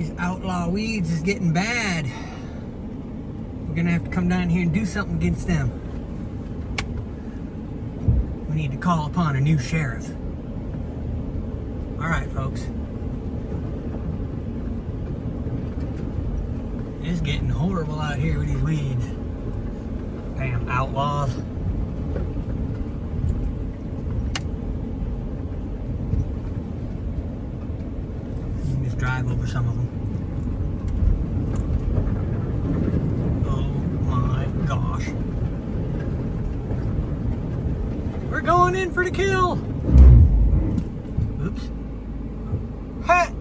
These outlaw weeds is getting bad. We're gonna have to come down here and do something against them. We need to call upon a new sheriff. All right, folks. It's getting horrible out here with these weeds. Damn outlaws. You can just drive over some of them. Oh my gosh. We're going in for the kill. Oops. Ha!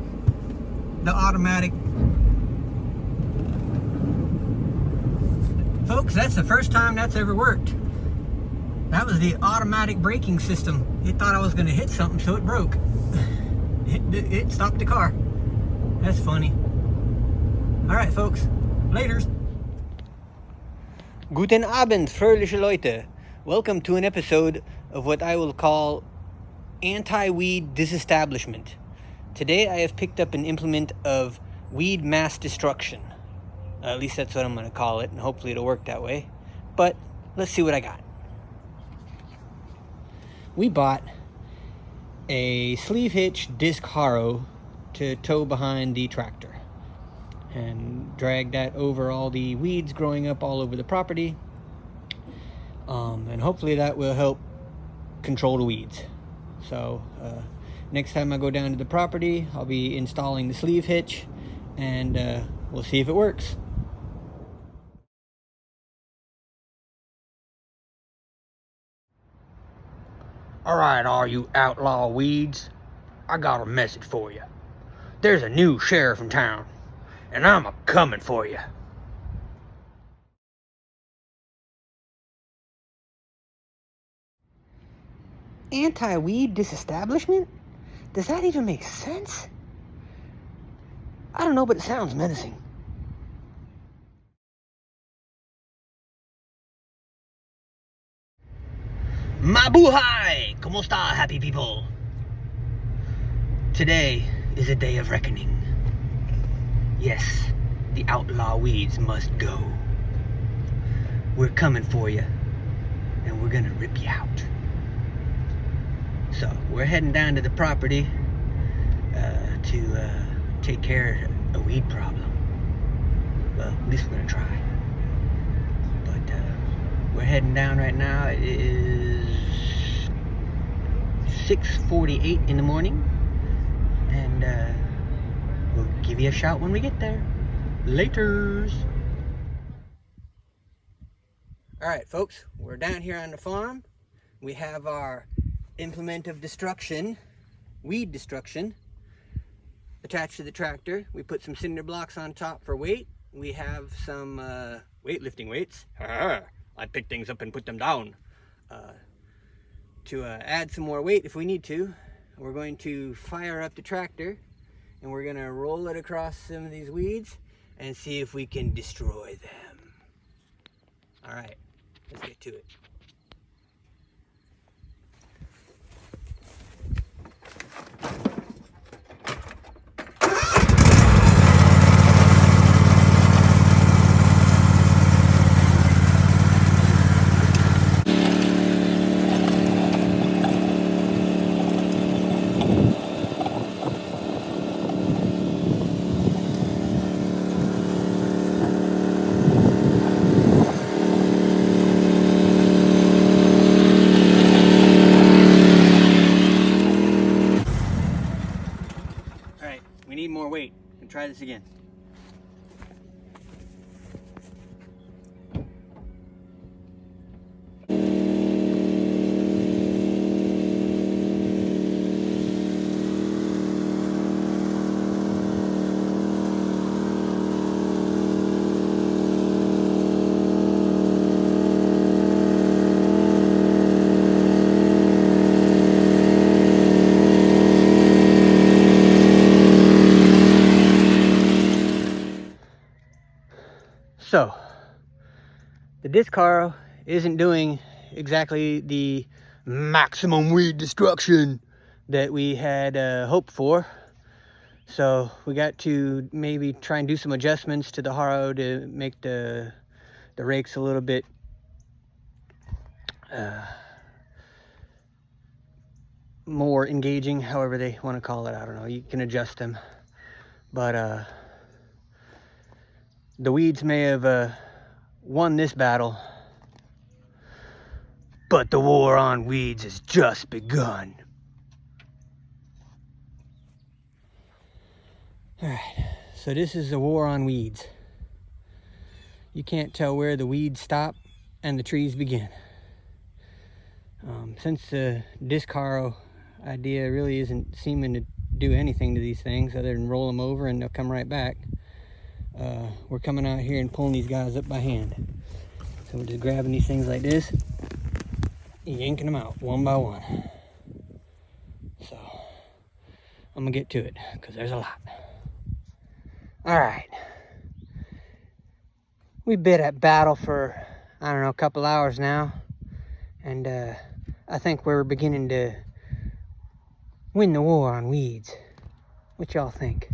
The automatic. Folks, that's the first time that's ever worked. That was the automatic braking system. It thought I was going to hit something, so it broke. It stopped the car. That's funny. All right, folks. Laters. Guten Abend, fröhliche Leute. Welcome to an episode of what I will call anti-weed disestablishment. Today I have picked up an implement of weed mass destruction. At least that's what I'm going to call it, and hopefully it'll work that way. But let's see what I got. We bought a sleeve hitch disc harrow to tow behind the tractor and drag that over all the weeds growing up all over the property. And hopefully that will help control the weeds. So next time I go down to the property, I'll be installing the sleeve hitch, and we'll see if it works. All right, all you outlaw weeds, I got a message for you. There's a new sheriff in town, and I'm a-coming for you. Anti-weed disestablishment? Does that even make sense? I don't know, but it sounds menacing. Mabuhay! ¿Cómo está, happy people? Today is a day of reckoning. Yes, the outlaw weeds must go. We're coming for you, and we're gonna rip you out. So, we're heading down to the property to take care of a weed problem. Well, at least we're gonna try. But we're heading down right now. It is 6:48 in the morning, and we'll give you a shout when we get there. Laters. All right, folks, we're down here on the farm. We have our implement of destruction, weed destruction, attached to the tractor. We put some cinder blocks on top for weight. We have some weightlifting weights. I pick things up and put them down to add some more weight if we need to. We're going to fire up the tractor, and we're going to roll it across some of these weeds and see if we can destroy them. All right, let's get to it. We need more weight. We'll try this again. So, the disc harrow isn't doing exactly the maximum weed destruction that we had hoped for. So we got to maybe try and do some adjustments to the harrow to make the rakes a little bit more engaging, however they want to call it. I don't know, you can adjust them. But the weeds may have won this battle, but the war on weeds has just begun. All right, so this is the war on weeds. You can't tell where the weeds stop and the trees begin. Since the disc harrow idea really isn't seeming to do anything to these things other than roll them over and they'll come right back, we're coming out here and pulling these guys up by hand. So we're just grabbing these things like this, yanking them out one by one. So I'm gonna get to it because there's a lot. All right, we've been at battle for, I don't know, a couple hours now, and I think we're beginning to win the war on weeds. What y'all think?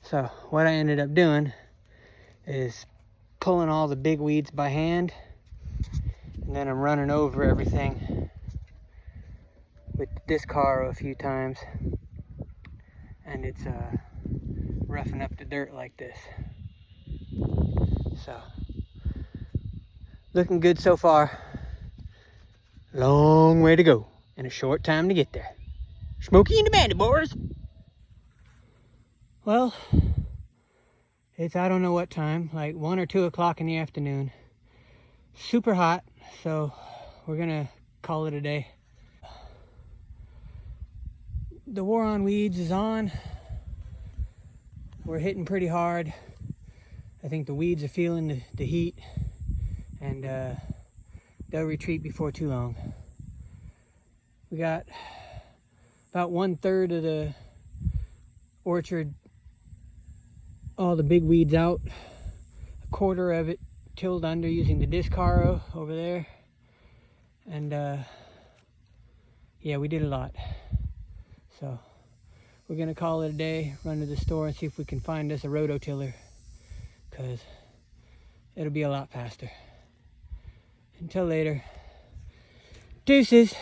So what I ended up doing is pulling all the big weeds by hand, and then I'm running over everything with the disc harrow a few times, and it's roughing up the dirt like this. So looking good so far. Long way to go and a short time to get there. Smokey and the Bandit boys. Well, it's, I don't know what time, like 1 or 2 o'clock in the afternoon. Super hot, so we're gonna call it a day. The war on weeds is on. We're hitting pretty hard. I think the weeds are feeling the heat, and they'll retreat before too long. We got about 1/3 of the orchard, all the big weeds out, 1/4 of it tilled under using the disc harrow over there, and yeah, we did a lot. So we're gonna call it a day, run to the store and see if we can find us a rototiller, because it'll be a lot faster. Until later, deuces.